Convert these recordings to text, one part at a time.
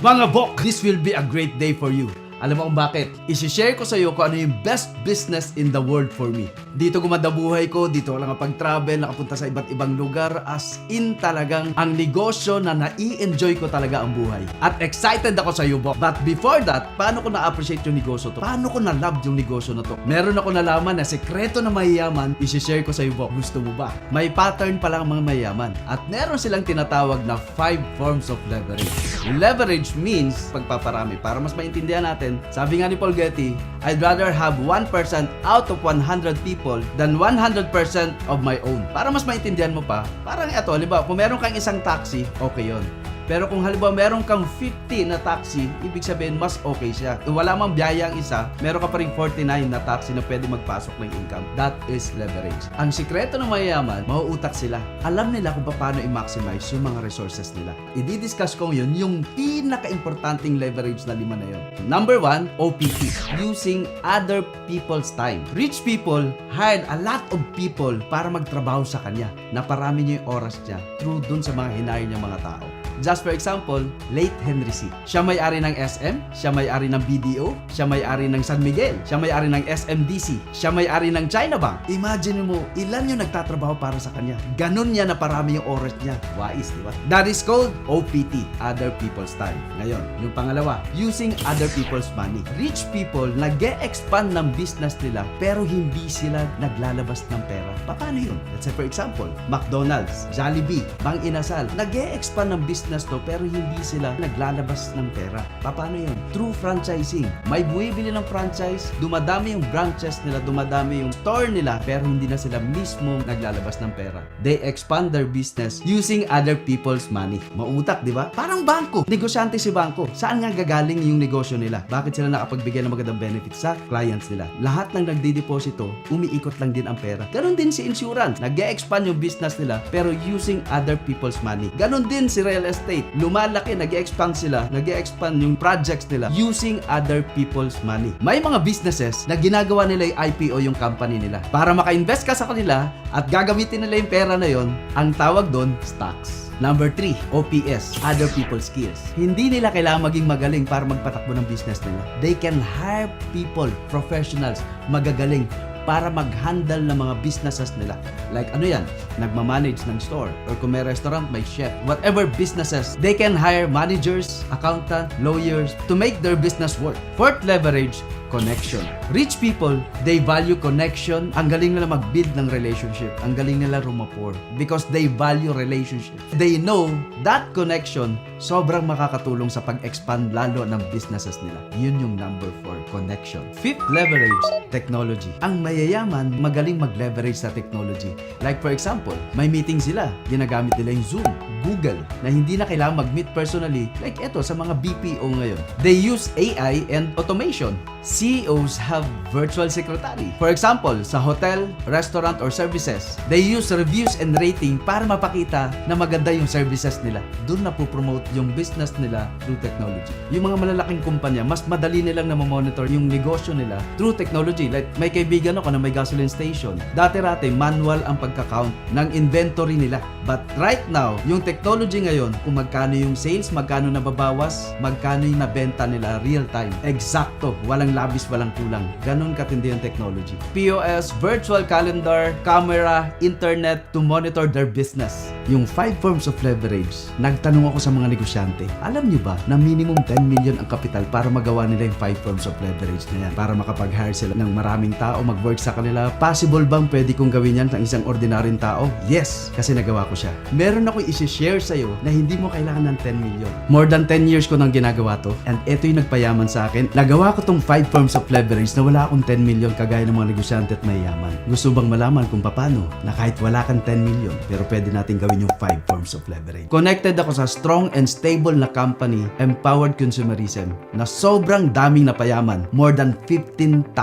Mga bok, this will be a great day for you. Alam mo kung bakit? I-share ko sa iyo kung ano yung best business in the world for me. Dito gumanda buhay ko, dito ako nakapag-travel, nakapunta sa iba't ibang lugar, as in talagang ang negosyo na nai-enjoy ko talaga ang buhay. At excited ako sa iyo, Bok. But before that, paano ko na-appreciate yung negosyo to? Paano ko na-love yung negosyo na to? Meron ako nalaman na sekreto na mayayaman, i-share ko sa iyo, Bok. Gusto mo ba? May pattern pala ang mga mayayaman. At meron silang tinatawag na 5 forms of leverage. Leverage means pagpaparami. Para mas maintindihan natin, sabi nga ni Paul Getty, I'd rather have 1% out of 100 people than 100% of my own. Para mas maintindihan mo pa, parang ito, halimbawa, kung meron kang isang taxi, okay yon. Pero kung halimbawa meron kang 50 na taxi, ibig sabihin mas okay siya. Kung wala mang biyaya ang isa, meron ka pa rin 49 na taxi na pwede magpasok ng income. That is leverage. Ang sikreto ng mayayaman, mauutak sila. Alam nila kung paano i-maximize yung mga resources nila. I-discuss ko yun, yung pinaka-importanting leverage na 5 na yun. Number 1, OPT. Using other people's time. Rich people hired a lot of people para magtrabaho sa kanya. Naparami niya yung oras niya through dun sa mga hinire niya mga tao. Just for example, late Henry C. Siya may-ari ng SM, siya may-ari ng BDO, siya may-ari ng San Miguel, siya may-ari ng SMDC, siya may-ari ng China Bank. Imagine mo, ilan yung nagtatrabaho para sa kanya. Ganun niya na parami yung oras niya. Wais, di ba? That is called OPT, other people's time. Ngayon, yung pangalawa, using other people's money. Rich people, nag-e-expand ng business nila pero hindi sila naglalabas ng pera. Paano yun? Let's say for example, McDonald's, Jollibee, Bang Inasal, nag-e-expand ng business to pero hindi sila naglalabas ng pera. Paano yun? Through franchising. May buwibili ng franchise, dumadami yung branches nila, dumadami yung store nila, pero hindi na sila mismo naglalabas ng pera. They expand their business using other people's money. Mautak, di ba? Parang bangko. Negosyante si bangko. Saan nga gagaling yung negosyo nila? Bakit sila nakapagbigay ng magandang benefits sa clients nila? Lahat ng nagdideposito, umiikot lang din ang pera. Ganon din si insurance. Nag-e-expand yung business nila, pero using other people's money. Ganon din si real estate. Lumalaki, nag-e-expand sila, nag-e-expand yung projects nila using other people's money. May mga businesses na ginagawa nila yung IPO yung company nila. Para maka-invest ka sa kanila at gagamitin nila yung pera na yon, ang tawag doon, stocks. Number 3, OPS, other people's skills. Hindi nila kailangan maging magaling para magpatakbo ng business nila. They can hire people, professionals, magagaling para mag-handle ng mga businesses nila. Like ano yan? Nagmamanage ng store. Or kung may restaurant, may chef. Whatever businesses, they can hire managers, accountant, lawyers to make their business work. Fourth leverage, connection. Rich people, they value connection. Ang galing nila mag-build ng relationship. Ang galing nila rumapor. Because they value relationship. They know that connection sobrang makakatulong sa pag-expand lalo ng businesses nila. Yun yung number 4, connection. Fifth leverage, technology. Ang mayayaman, magaling mag-leverage sa technology. Like for example, may meeting sila. Ginagamit nila yung Zoom, Google, na hindi na kailangan mag-meet personally. Like eto, sa mga BPO ngayon. They use AI and automation. CEOs have virtual secretary. For example, sa hotel, restaurant, or services, they use reviews and rating para mapakita na maganda yung services nila. Doon na po-promote yung business nila through technology. Yung mga malalaking kumpanya, mas madali nilang na monitor yung negosyo nila through technology. Like, may kaibigan ako na may gasoline station. Dati-rate, manual ang pagka-count ng inventory nila. But right now, yung technology ngayon, kung magkano yung sales, magkano nababawas, magkano yung nabenta nila real time. Eksakto, walang labis, walang kulang. Ganon katindi yung technology. POS, virtual calendar, camera, internet to monitor their business. Yung 5 forms of leverage, nagtanong ako sa mga negosyante, alam nyo ba na minimum 10 million ang kapital para magawa nila yung 5 forms of leverage na yan? Para makapag-hire sila ng maraming tao, mag-work sa kanila. Possible bang pwede kong gawin yan ng isang ordinaryong tao? Yes, kasi nagawa ko siya. Meron ako i-share sa'yo na hindi mo kailangan ng 10 million. More than 10 years ko nang ginagawa to, and ito yung nagpayaman sa akin. Nagawa ko tong 5 forms of leverage na wala akong 10 million kagaya ng mga negosyante at mayayaman. Gusto bang malaman kung paano na kahit wala kang 10 million, pero pwede natin gawin yung 5 forms of leverage? Connected ako sa strong and stable na company, Empowered Consumerism, na sobrang daming napayaman. More than 15,000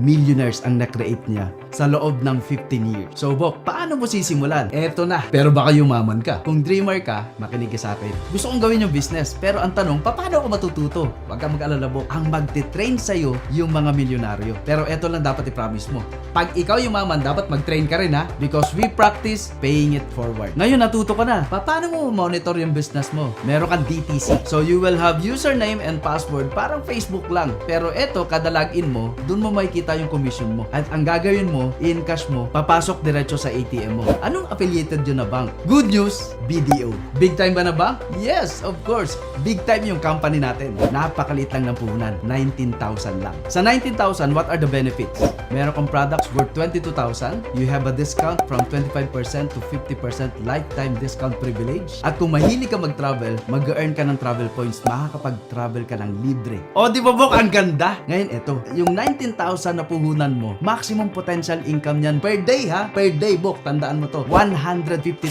millionaires ang na-create niya sa loob ng 15 years. So, Bok, paano mo sisimulan? Eto na. Pero Pero baka yumaman ka. Kung dreamer ka, makinig ka sa akin. Gusto kong gawin yung business, pero ang tanong, paano ako matututo? Huwag kang mag-alala, Bok. Ang magte-train sa'yo yung mga milyonaryo. Pero eto lang dapat i-promise mo. Pag ikaw yumaman, dapat mag-train ka rin ha, because we practice paying it forward. Ngayon, natuto ka na. Paano mo monitor yung business mo? Meron kang DTC. So you will have username and password, parang Facebook lang. Pero eto, kada login mo, dun mo makikita yung commission mo. At ang gagawin mo, in cash mo, papasok diretso sa ATM mo. Anong affiliated yun na bank? Good news, BDO. Big time ba na bank? Yes, of course. Big time yung company natin. Napakaliit lang ng puhunan. 19,000 lang. Sa 19,000, what are the benefits? Meron kang products worth 22,000. You have a discount from 25% to 50% lifetime discount privilege. At kung mahilig ka mag-travel, mag-earn ka ng travel points. Makakapag-travel ka ng libre. O, di ba, Bok? Ang ganda! Ngayon, eto. Yung 19,000 na puhunan mo, maximum potential income yan per day, ha? Per day, Bok. Tandaan mo to. 150,000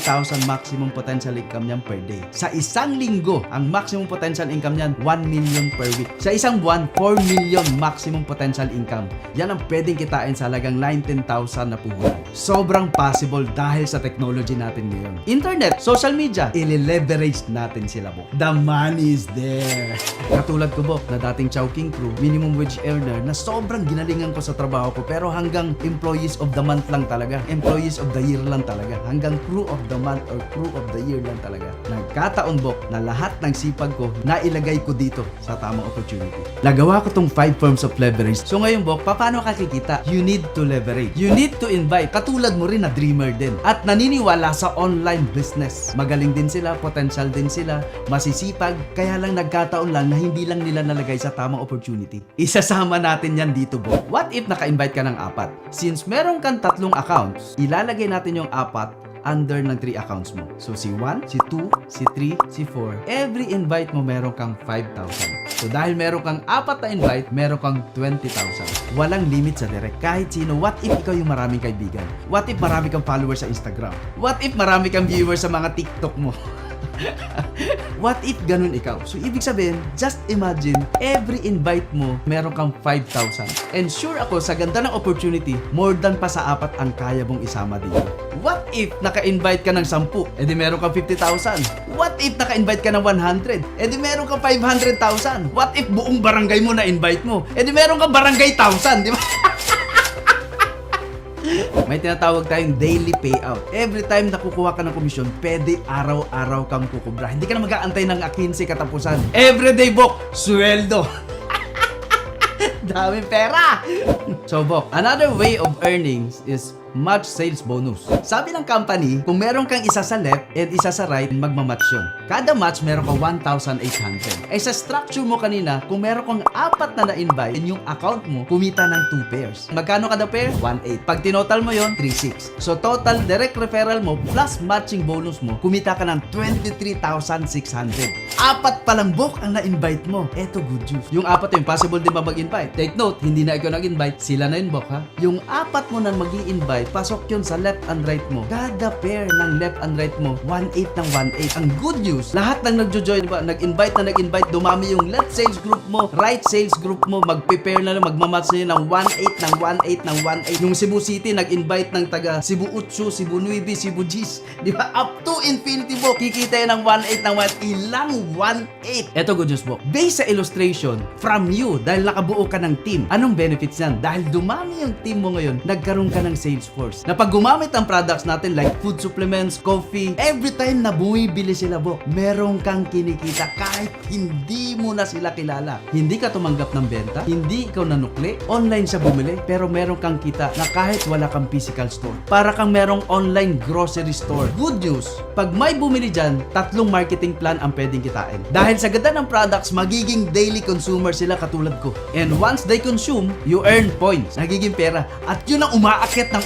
maximum potential income yan per day. Sa isang linggo, ang maximum potential income yan, 1 million per week. Sa isang buwan, 4 million maximum potential income. Yan ang pwedeng kitain sa halagang 19,000 na puhunan. Sobrang possible dahil sa technology natin ngayon. Internet, social media, ili-leverage natin sila, Bok. The money is there. Katulad ko, Bok, na dating Chowking crew, minimum wage earner, na sobrang ginalingan ko sa trabaho ko, pero hanggang employees of the month lang talaga. Employees of the year lang talaga. Hanggang crew of the month or crew of the year lang talaga. Nagkataon, Bok, na lahat ng sipag ko, nailagay ko dito sa tamang opportunity. Nagawa ko tong 5 forms of leverage. So ngayon, Bok, paano ka kikita? You need to leverage. You need to invite. Katulad mo rin na dreamer din. At naniniwala sa online business. Magaling din sila, potential din sila, masisipag, kaya lang nagkataon lang na hindi lang nila nalagay sa tamang opportunity. Isasama natin yan dito, Bok. What if naka-invite ka ng 4? Since meron kang 3 accounts, ilalagay natin yung 4 under ng 3 accounts mo. So si 1, si 2, si 3, si 4. Every invite mo meron kang 5,000. So dahil meron kang 4 na invite, meron kang 20,000. Walang limit sa direct. Kahit sino. What if ikaw yung maraming kaibigan? What if marami kang followers sa Instagram? What if marami kang viewers sa mga TikTok mo? What if ganun ikaw? So ibig sabihin, just imagine, every invite mo, meron kang 5,000. And sure ako, sa ganda ng opportunity, more than pa sa 4 ang kaya mong isama dito. What if naka-invite ka ng 10? Edi meron kang 50,000. What if naka-invite ka ng 100? Edi meron kang 500,000. What if buong barangay mo na-invite mo? Edi meron kang barangay 1,000, di ba? May tinatawag tayong daily payout. Every time nakukuha ka ng komisyon, pwede araw-araw kang kukubra. Hindi ka na mag-aantay ng 15 katapusan. Everyday, Bok, sweldo. Daming pera. So, Bok, another way of earnings is match sales bonus. Sabi ng company, kung meron kang isa sa left and isa sa right, magmamatch yun. Kada match, meron ka 1,800. Eh sa structure mo kanina, kung meron kang 4 na na-invite, and yung account mo, kumita ng 2 pairs. Magkano kada pair? 1,800. Pag tinotal mo yon, 3,600. So total direct referral mo plus matching bonus mo, kumita ka ng 23,600. 4 pa lang, Bok, ang na-invite mo. Eto, good news. Yung 4 yung possible din ba mag-invite? Take note, hindi na ikaw nag-invite, sila na yun, Bok, ha? Yung 4 mo na mag-i-invite, pasok yun sa left and right mo. Kada pair ng left and right mo, 1,800 ng 1,800. Ang good news, lahat ng nagjo-join, diba? Nag-invite, dumami yung left sales group mo, right sales group mo, mag-prepare na lang, magmamatch na yun ng 1,800 ng 1,800 ng 1,800. Yung Cebu City, nag-invite ng taga Cebu Utsu, Cebu Nuevi, Cebu Gis. Di ba? Up to infinity, Bok. Kikita yun ng 1,800 ng 1,800. Ilang 1,800? Eto, good news, Bok. Based sa illustration, from you, dahil nakabuo ka ng team, anong benefits yan? Dahil dumami yung team mo ngayon, nagkaroon ka ng sales force. Na pag gumamit ang products natin like food supplements, coffee, every time na bumibili sila, Bok, meron kang kinikita kahit hindi mo na sila kilala. Hindi ka tumanggap ng benta, hindi ikaw nanukli, online siya bumili, pero meron kang kita na kahit wala kang physical store. Para kang merong online grocery store. Good news, pag may bumili dyan, 3 marketing plan ang pwedeng kitain. Dahil sa ganda ng products, magiging daily consumer sila katulad ko. And once they consume, you earn points. Nagiging pera. At yun ang umaakyat sa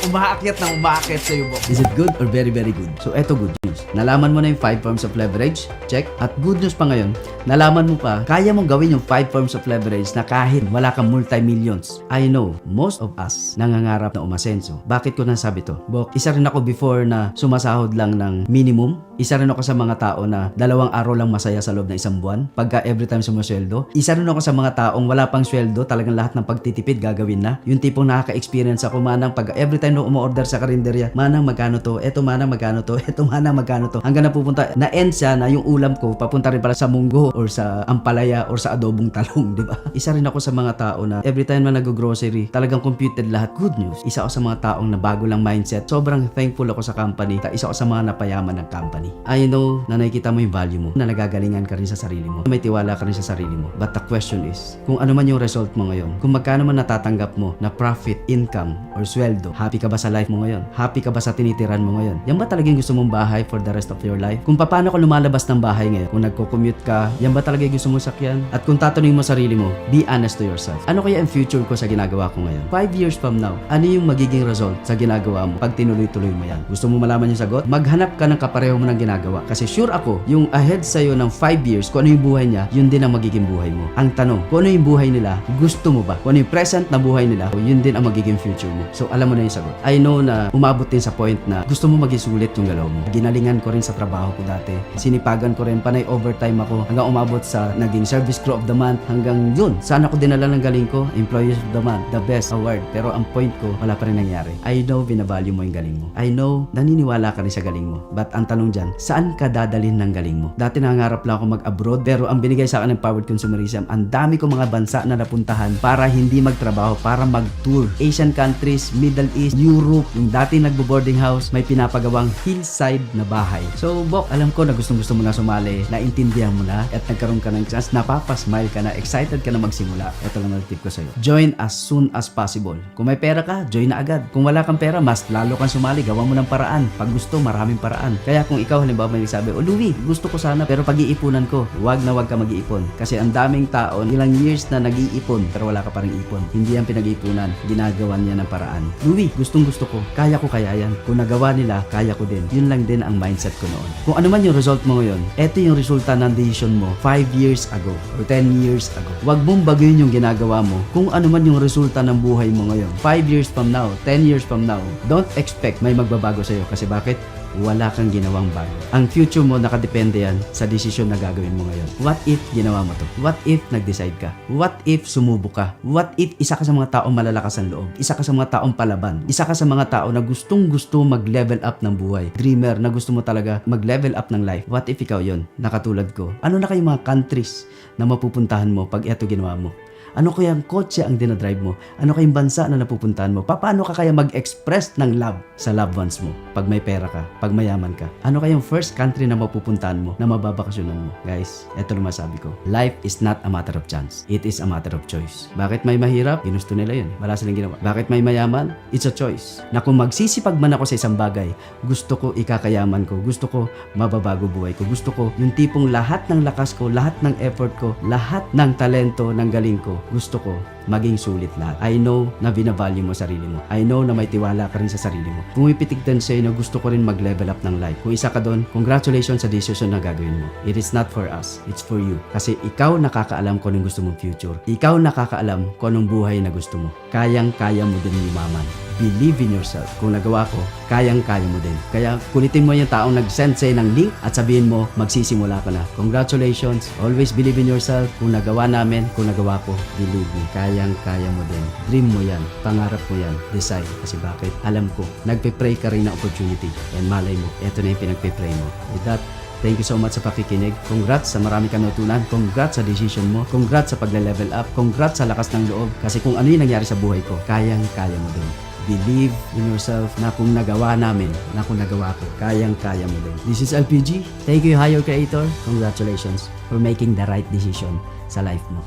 iyo, Bok. Is it good or very, very good? So, eto good news. Nalaman mo na yung 5 forms of leverage? Check. At good news pa ngayon, Nalaman mo pa, kaya mong gawin yung 5 forms of leverage na kahit wala kang multi-millions. I know, most of us nangangarap na umasenso. Bakit ko nasabi to? Bok, isa rin ako before na sumasahod lang ng minimum. Isa rin ako sa mga tao na 2 araw lang masaya sa loob ng 1 buwan. Pagka every time sumasweldo. Isa rin ako sa mga taong wala pang sweldo, talagang lahat ng pagtitipid gagawin na. Yung tipong nakaka-experience ako, manang pag every time na umu-order sa karinderya, manang magkano to, eto manang magkano to, eto manang magkano to. Hanggang napupunta, na-end siya na yung ulam ko, papunta rin pala sa munggo or sa ampalaya or sa adobong talong, di ba? Isa rin ako sa mga tao na every time na nag-grocery, talagang computed lahat. Good news. Isa ako sa mga taong na bago lang mindset. Sobrang thankful ako sa company. Isa ako sa mga napayaman ng company. I know na nakikita mo yung value mo, na nagagalingan ka rin sa sarili mo, may tiwala ka rin sa sarili mo. But the question is, kung ano man yung result mo ngayon, kung magkano man natatanggap mo na profit, income, or sweldo, happy ka ba sa life mo ngayon? Happy ka ba sa tinitiran mo ngayon? Yan ba talagang gusto mong bahay for the rest of your life? Kung paano ka lumalabas ng bahay ngayon, kung nagko-commute ka, yan ba talaga gusto mong sakyan? At kung tatanungin mo sarili mo, be honest to yourself. Ano kaya ang future ko sa ginagawa ko ngayon? 5 years from now, ano yung magiging result sa ginagawa mo pag tinuloy-tuloy mo yan? Gusto mo malaman yung sagot? Maghanap ka ng kapareho mo ng ginagawa. Kasi sure ako, yung ahead sa'yo ng 5 years, kung ano yung buhay niya, yun din ang magiging buhay mo. Ang tanong, kung ano yung buhay nila, gusto mo ba? Kung ano yung present na buhay nila, yun din ang magiging future mo. So, alam mo na yung sagot. I know na umabot din sa point na gusto mo maging sulit yung galaw mo. Ginalingan ko rin sa trabaho ko dati. Sinipagan ko rin, panay overtime ako, hanggang umabot sa naging service crew of the month, hanggang yun. Saan ako dinala ng galing ko? Employees of the month, the best award. Pero ang point ko, wala pa rin nangyari. I know, binavalue mo yung galing mo. I know, naniniwala ka rin sa galing mo. But ang tanong dyan, saan ka dadalhin ng galing mo? Dati nangarap lang ako mag-abroad, pero ang binigay sa akin ng Powered Consumerism, ang dami ko mga bansa na napuntahan para hindi magtrabaho, para mag-tour. Asian countries, Middle East, Europe, yung dati nagbo-boarding house, may pinapagawang hillside na bahay. So, Bok, alam ko na gustong-gusto mo na sumali, naintindihan mo na, at nagkaroon ka ng chance, napapasmile ka na, excited ka na magsimula. Ito lang ang tip ko sa'yo. Join as soon as possible. Kung may pera ka, join na agad. Kung wala kang pera, mas lalo kang sumali, gawa mo ng paraan. Pag gusto, maraming paraan. Kaya kung ikaw halimbawa may nagsabi, "Oh Louie, gusto ko sana pero pag-iipunan ko." Wag na wag ka mag-iipon. Kasi ang daming tao, ilang years na nag-iipon pero wala ka pa ring ipon. Hindi yan pinag-iipunan, ginagawa niya ng paraan. Louie, gustong gusto ko, kaya ko kaya yan. Kung nagawa nila, kaya ko din. Yun lang din ang mindset ko noon. Kung ano man yung result mo ngayon, eto yung resulta ng decision mo 5 years ago or 10 years ago. Wag mong baguhin yung ginagawa mo kung ano man yung resulta ng buhay mo ngayon. 5 years from now, 10 years from now, don't expect may magbabago sa'yo. Kasi bakit? Wala kang ginawang bago. Ang future mo nakadepende yan sa desisyon na gagawin mo ngayon. What if ginawa mo to? What if nag-decide ka? What if sumubo ka? What if isa ka sa mga taong malalakas ang loob? Isa ka sa mga taong palaban? Isa ka sa mga tao na gustong-gusto mag-level up ng buhay? Dreamer na gusto mo talaga mag-level up ng life? What if ikaw yon? Nakatulad ko. Ano na kayong mga countries na mapupuntahan mo pag eto ginawa mo? Ano kaya ang kotse ang dinadrive mo? Ano kayang bansa na napupuntahan mo? Paano ka kaya mag-express ng love sa loved ones mo? Pag may pera ka, pag mayaman ka. Ano kayang first country na mapupuntahan mo, na mababakasyonan mo? Guys, eto lang masabi ko. Life is not a matter of chance. It is a matter of choice. Bakit may mahirap? Ginusto nila yun. Wala silang ginawa. Bakit may mayaman? It's a choice. Na kung magsisipag man ako sa isang bagay, gusto ko ikakayaman ko. Gusto ko mababago buhay ko. Gusto ko yung tipong lahat ng lakas ko, lahat ng effort ko, lahat ng talento, ng galing ko, gusto ko maging sulit lahat. I know na binavalue mo sarili mo. I know na may tiwala ka rin sa sarili mo. Pumipitik din sa'yo na gusto ko rin mag-level up ng life. Kung isa ka doon, congratulations sa decision na gagawin mo. It is not for us. It's for you. Kasi ikaw nakakaalam kung anong gusto mong future. Ikaw nakakaalam kung anong buhay na gusto mo. Kayang-kaya mo din yumaman. Believe in yourself. Kung nagawa ko, kayang-kaya mo din. Kaya kulitin mo yung taong nag-send sa'yo ng link at sabihin mo, magsisimula ka na. Congratulations. Always believe in yourself. Kung nagawa namin, kung nagawa ko, believe me. Kayang-kaya mo din. Dream mo yan. Pangarap mo yan. Decide. Kasi bakit? Alam ko, nagpe-pray ka rin ng opportunity. And malay mo, eto na yung pinagpe-pray mo. With that, thank you so much sa pakikinig. Congrats sa marami kang natutunan. Congrats sa decision mo. Congrats sa pagle-level up. Congrats sa lakas ng loob. Kasi kung ano yung nangyari sa buhay ko, kayang-kaya mo din. Believe in yourself na kung nagawa namin, na kung nagawa ko, kayang-kaya mo din. This is LPG. Thank you, Higher Creator. Congratulations for making the right decision sa life mo.